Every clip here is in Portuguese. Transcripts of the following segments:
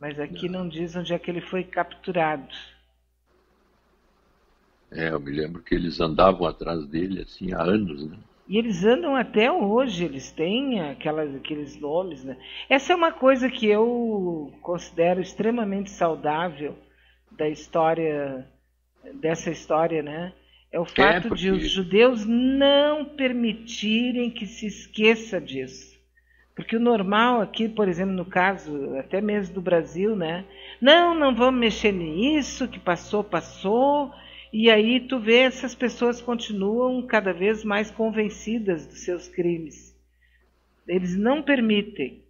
mas aqui não diz onde é que ele foi capturado. Eu me lembro que eles andavam atrás dele assim há anos, né? E eles andam até hoje, eles têm aqueles nomes, né? Essa é uma coisa que eu considero extremamente saudável da história, dessa história, né? É o fato de os Porque judeus não permitirem que se esqueça disso. Porque o normal aqui, por exemplo, no caso até mesmo do Brasil, né? Não, não vamos mexer nisso, que passou, passou. E aí tu vê essas pessoas continuam cada vez mais convencidas dos seus crimes. Eles não permitem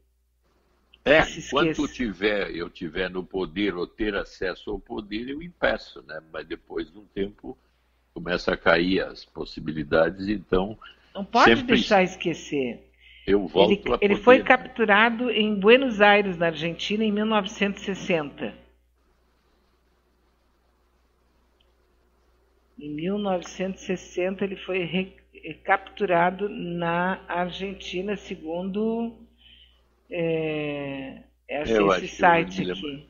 que se enquanto esqueça. eu tiver no poder ou ter acesso ao poder, eu impeço, né? Mas depois de um tempo começa a cair as possibilidades, então Não pode sempre deixar esquecer. eu Ele, volto a ele foi poder, né? capturado em Buenos Aires, na Argentina, em 1960. Em 1960 ele foi capturado na Argentina, segundo Eu esse acho que eu me site lembro. aqui.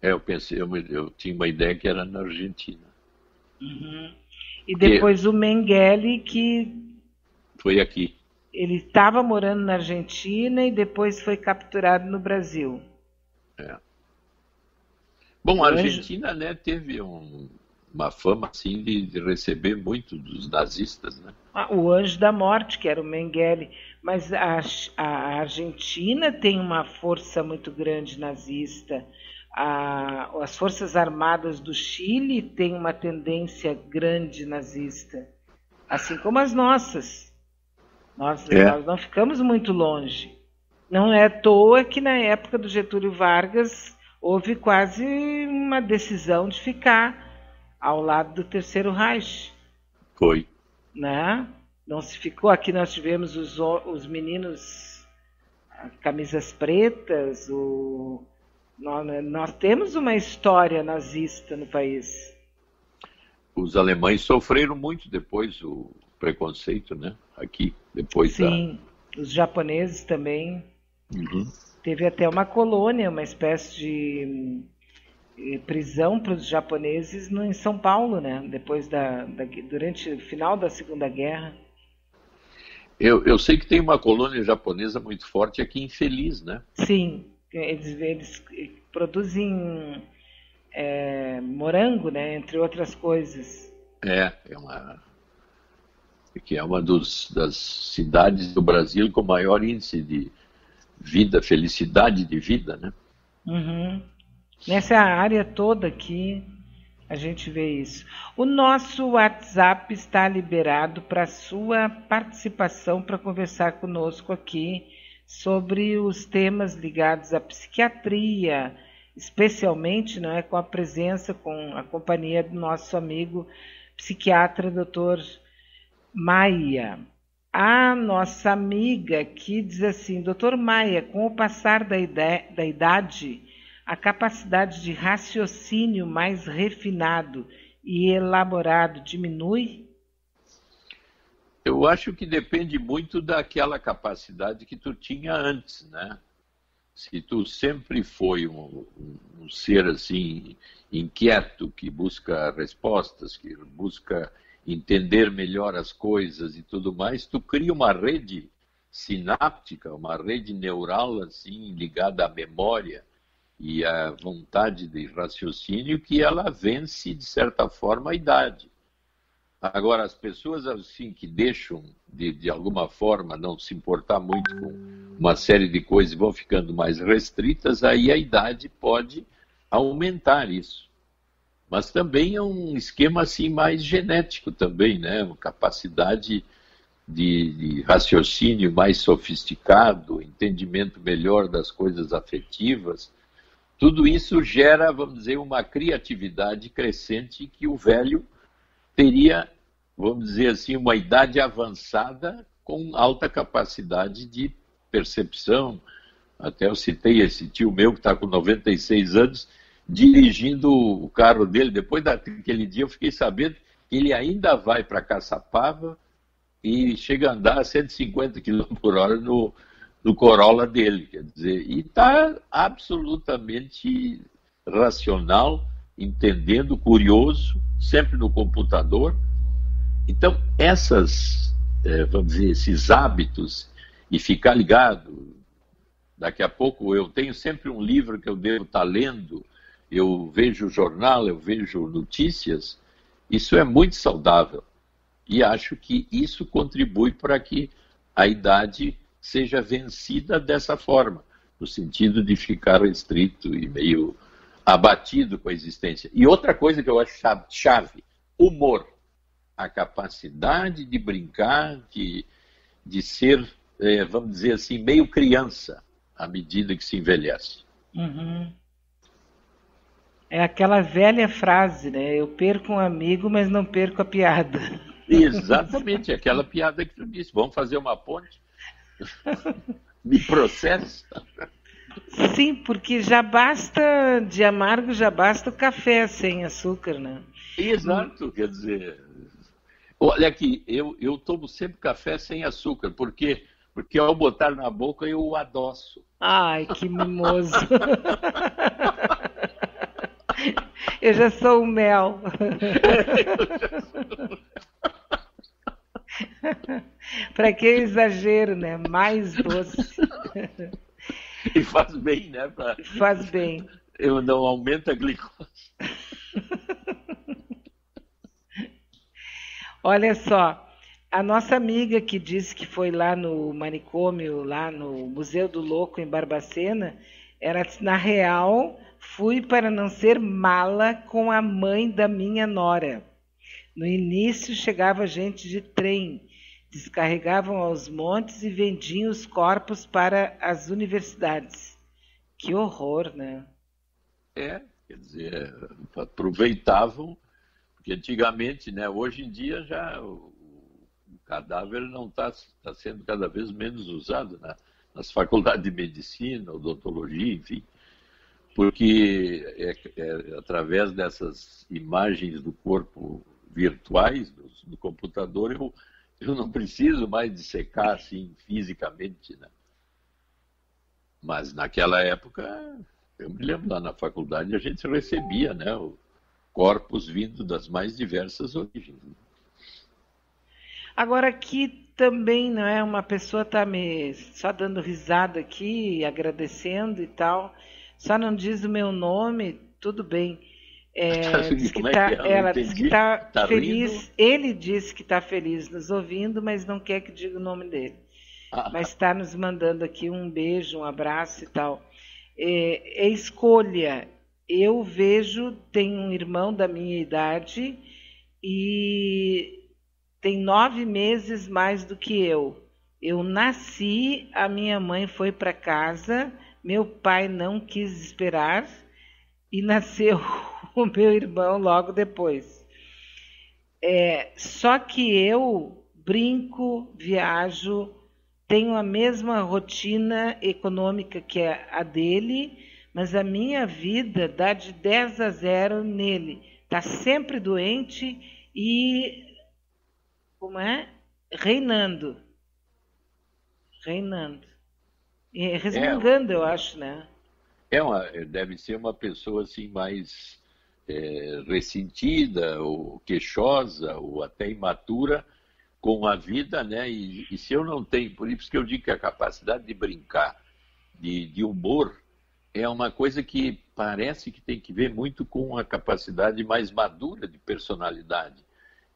Eu pensei, eu tinha uma ideia que era na Argentina. E Porque depois o Mengele, que foi aqui. ele estava morando na Argentina e depois foi capturado no Brasil. É. Bom, O a Anjo, Argentina, né, teve uma fama assim de receber muito dos nazistas, né? o Anjo da Morte, que era o Mengele. Mas a Argentina tem uma força muito grande nazista. As Forças Armadas do Chile têm uma tendência grande nazista. Assim como as nossas. É. Nós não ficamos muito longe. Não é à toa que na época do Getúlio Vargas houve quase uma decisão de ficar ao lado do Terceiro Reich, Foi. né? Não se ficou. Aqui nós tivemos os meninos camisas pretas. Nós temos uma história nazista no país. Os alemães sofreram muito depois o preconceito, né? Aqui, depois da. Sim, os japoneses também. Uhum. Teve até uma colônia, uma espécie de prisão para os japoneses em São Paulo, né? Depois durante o final da Segunda Guerra. Eu sei que tem uma colônia japonesa muito forte aqui em Feliz, né? Sim, eles produzem morango, né? Entre outras coisas. É uma que é uma das cidades do Brasil com maior índice de vida, felicidade de vida, né? Uhum. Nessa área toda aqui, a gente vê isso. O nosso WhatsApp está liberado para sua participação, para conversar conosco aqui sobre os temas ligados à psiquiatria, especialmente, não é, com a presença, com a companhia do nosso amigo psiquiatra Dr. Maia. A nossa amiga aqui diz assim: Dr. Maia, com o passar da idade, a capacidade de raciocínio mais refinado e elaborado diminui? Eu acho que depende muito daquela capacidade que tu tinha antes, né? Se tu sempre foi um ser assim inquieto, que busca respostas, que busca entender melhor as coisas e tudo mais, tu cria uma rede sináptica, uma rede neural assim ligada à memória e à vontade de raciocínio que ela vence de certa forma a idade. Agora, as pessoas assim que deixam de alguma forma não se importar muito com uma série de coisas e vão ficando mais restritas, aí a idade pode aumentar isso. Mas também é um esquema assim mais genético também, né? Uma capacidade de raciocínio mais sofisticado, entendimento melhor das coisas afetivas. Tudo isso gera, vamos dizer, uma criatividade crescente que o velho teria, vamos dizer assim, uma idade avançada com alta capacidade de percepção. Até eu citei esse tio meu que está com 96 anos, dirigindo o carro dele. Depois daquele dia eu fiquei sabendo que ele ainda vai para Caçapava e chega a andar a 150 km por hora no no Corolla dele, quer dizer, e está absolutamente racional, entendendo, curioso, sempre no computador. Então, vamos dizer, esses hábitos e ficar ligado. Daqui a pouco eu tenho sempre um livro que eu devo estar lendo, eu vejo jornal, eu vejo notícias. Isso é muito saudável. E acho que isso contribui para que a idade seja vencida dessa forma, no sentido de ficar restrito e meio abatido com a existência. E outra coisa que eu acho chave, humor. A capacidade de brincar, de ser, vamos dizer assim, meio criança, à medida que se envelhece. Uhum. É aquela velha frase, né? Eu perco um amigo, mas não perco a piada. Exatamente, aquela piada que tu disse, vamos fazer uma ponte? Me processa? Sim, porque já basta de amargo, já basta o café sem açúcar, né? Exato, quer dizer... Olha aqui, eu tomo sempre café sem açúcar, por quê? Porque ao botar na boca eu o adoço. Ai, que mimoso. Eu já sou o mel. Para que exagero, né? Mais doce. E faz bem, né? Faz bem. Eu não aumento a glicose. Olha só, a nossa amiga que disse que foi lá no manicômio, lá no Museu do Louco, em Barbacena, ela disse, na real, fui para não ser mala com a mãe da minha nora. No início chegava gente de trem, descarregavam aos montes e vendiam os corpos para as universidades. Que horror, né? Quer dizer, aproveitavam, porque antigamente, né, hoje em dia já o cadáver não está sendo cada vez menos usado, né, nas faculdades de medicina, odontologia, enfim, porque através dessas imagens do corpo virtuais, do computador, eu não preciso mais dissecar assim fisicamente, né? Mas naquela época, eu me lembro lá na faculdade, a gente recebia, né, corpos vindo das mais diversas origens. Agora aqui também, não é? Uma pessoa está me só dando risada aqui, agradecendo e tal. Só não diz o meu nome, tudo bem. Diz que ela disse que está feliz. Rindo? Ele disse que está feliz nos ouvindo, mas não quer que diga o nome dele. Mas está nos mandando aqui um beijo, um abraço e tal. É escolha. Eu vejo, tem um irmão da minha idade e tem 9 meses mais do que eu. Eu nasci, a minha mãe foi para casa, meu pai não quis esperar e nasceu o meu irmão logo depois. Só que eu brinco, viajo, tenho a mesma rotina econômica que a dele, mas a minha vida dá de 10 a 0 nele. Está sempre doente e, reinando. E resmungando, eu acho, né? Deve ser uma pessoa assim mais ressentida, ou queixosa, ou até imatura com a vida, né? E se eu não tenho, por isso que eu digo que a capacidade de brincar, de humor, é uma coisa que parece que tem que ver muito com a capacidade mais madura de personalidade.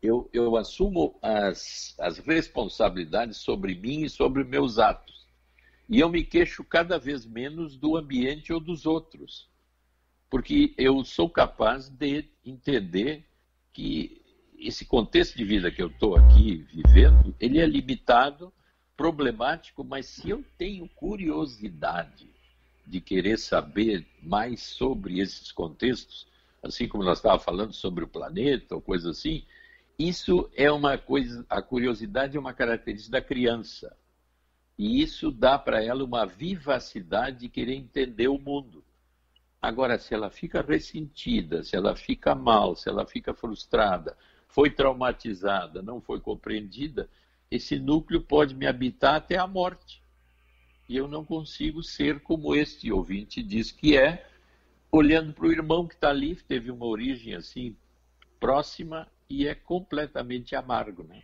Eu assumo as responsabilidades sobre mim e sobre meus atos. E eu me queixo cada vez menos do ambiente ou dos outros. Porque eu sou capaz de entender que esse contexto de vida que eu estou aqui vivendo, ele é limitado, problemático, mas se eu tenho curiosidade de querer saber mais sobre esses contextos, assim como nós estávamos falando sobre o planeta ou coisa assim, isso é uma coisa, a curiosidade é uma característica da criança. E isso dá para ela uma vivacidade de querer entender o mundo. Agora, se ela fica ressentida, se ela fica mal, se ela fica frustrada, foi traumatizada, não foi compreendida, esse núcleo pode me habitar até a morte. E eu não consigo ser como este ouvinte diz que é, olhando para o irmão que está ali, teve uma origem assim próxima e é completamente amargo, né?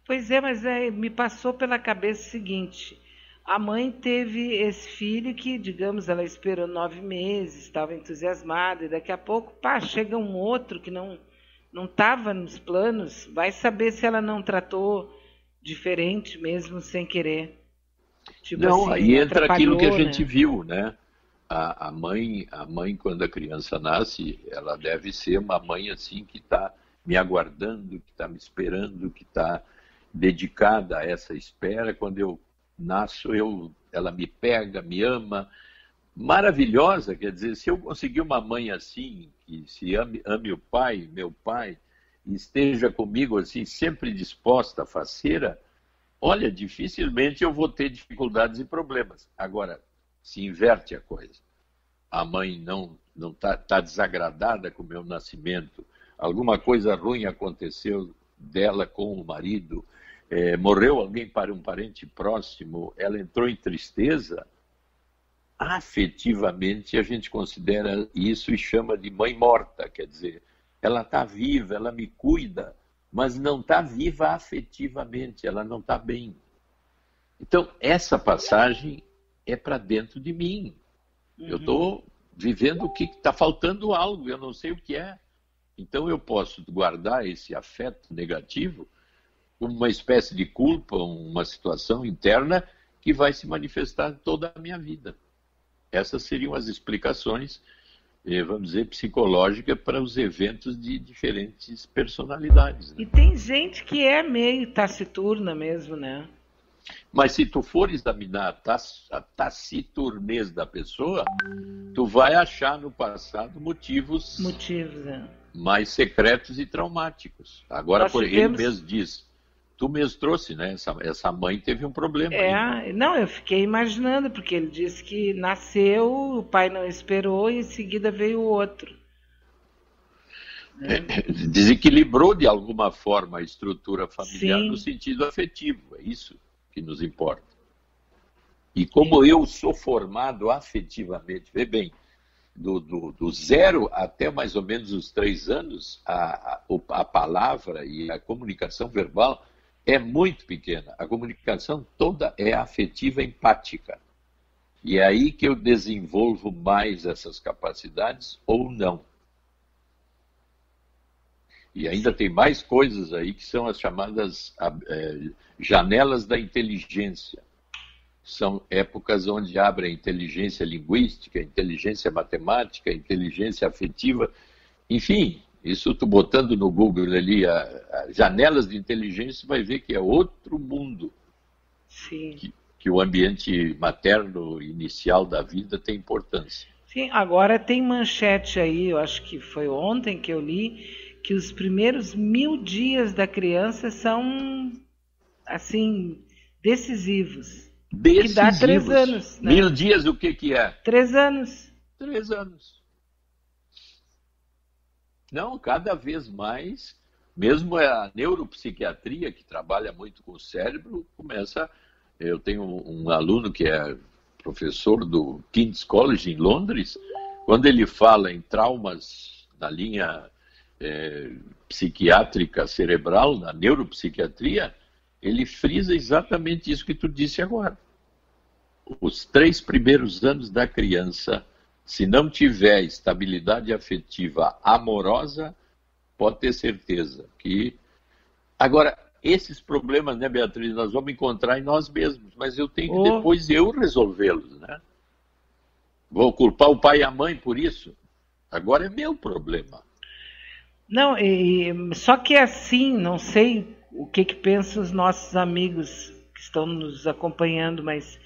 Pois é, mas me passou pela cabeça o seguinte: a mãe teve esse filho que, digamos, ela esperou 9 meses, estava entusiasmada, e daqui a pouco, pá, chega um outro que não estava nos planos, vai saber se ela não tratou diferente mesmo sem querer. Tipo Não, assim, aí entra aquilo que a atrapalhou, gente né? viu, né? A mãe, quando a criança nasce, ela deve ser uma mãe assim que está me aguardando, que está me esperando, que está dedicada a essa espera. Quando eu nasço, ela me pega, me ama, maravilhosa. Quer dizer, se eu conseguir uma mãe assim, que se ame o pai, meu pai, e esteja comigo assim, sempre disposta, faceira, olha, dificilmente eu vou ter dificuldades e problemas. Agora, se inverte a coisa. A mãe não tá desagradada com o meu nascimento, alguma coisa ruim aconteceu dela com o marido, morreu alguém para um parente próximo, ela entrou em tristeza, afetivamente a gente considera isso e chama de mãe morta, quer dizer, ela está viva, ela me cuida, mas não está viva afetivamente, ela não está bem. Então, essa passagem é para dentro de mim. Eu estou vivendo o que está faltando algo, eu não sei o que é. Então, eu posso guardar esse afeto negativo como uma espécie de culpa, uma situação interna que vai se manifestar toda a minha vida. Essas seriam as explicações, vamos dizer, psicológicas para os eventos de diferentes personalidades, né? E tem gente que é meio taciturna mesmo, né? Mas se tu for examinar a taciturnez da pessoa, tu vai achar no passado motivos Motivos, né? mais secretos e traumáticos. Agora, Nós por ele tivemos. mesmo diz, tu mesmo trouxe, né? Essa mãe teve um problema aí, né? Não, eu fiquei imaginando, porque ele disse que nasceu, o pai não esperou e em seguida veio o outro. Desequilibrou de alguma forma a estrutura familiar no Sim, sentido afetivo, é isso que nos importa. E como eu sou formado afetivamente, vê bem, do 0 até mais ou menos os 3 anos, a palavra e a comunicação verbal é muito pequena. A comunicação toda é afetiva empática. E é aí que eu desenvolvo mais essas capacidades ou não. E ainda tem mais coisas aí que são as chamadas janelas da inteligência. São épocas onde abre a inteligência linguística, a inteligência matemática, a inteligência afetiva. Enfim, isso tu botando no Google ali, janelas de inteligência, vai ver que é outro mundo. sim. Que o ambiente materno inicial da vida tem importância. Sim, agora tem manchete aí, eu acho que foi ontem que eu li, que os primeiros 1000 dias da criança são, assim, decisivos. Que dá 3 Decisivos. anos, né? 1000 dias, o que é? 3 anos. 3 anos. Não, cada vez mais, mesmo a neuropsiquiatria, que trabalha muito com o cérebro, começa. Eu tenho um aluno que é professor do King's College em Londres, quando ele fala em traumas na linha psiquiátrica cerebral, na neuropsiquiatria, ele frisa exatamente isso que tu disse agora. Os 3 primeiros anos da criança, se não tiver estabilidade afetiva amorosa, pode ter certeza que... Agora, esses problemas, né, Beatriz, nós vamos encontrar em nós mesmos, mas eu tenho que depois eu resolvê-los, né? Vou culpar o pai e a mãe por isso? Agora é meu problema. Não, só que é assim, não sei o que pensam os nossos amigos que estão nos acompanhando, mas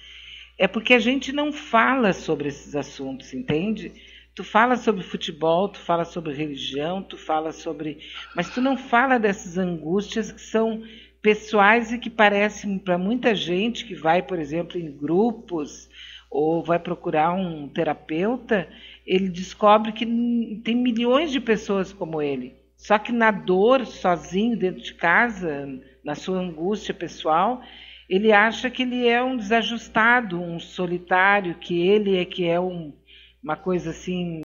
é porque a gente não fala sobre esses assuntos, entende? Tu fala sobre futebol, tu fala sobre religião, tu fala sobre... Mas tu não fala dessas angústias que são pessoais e que parecem para muita gente que vai, por exemplo, em grupos ou vai procurar um terapeuta, ele descobre que tem milhões de pessoas como ele. Só que na dor, sozinho, dentro de casa, na sua angústia pessoal, ele acha que ele é um desajustado, um solitário, que ele é uma coisa assim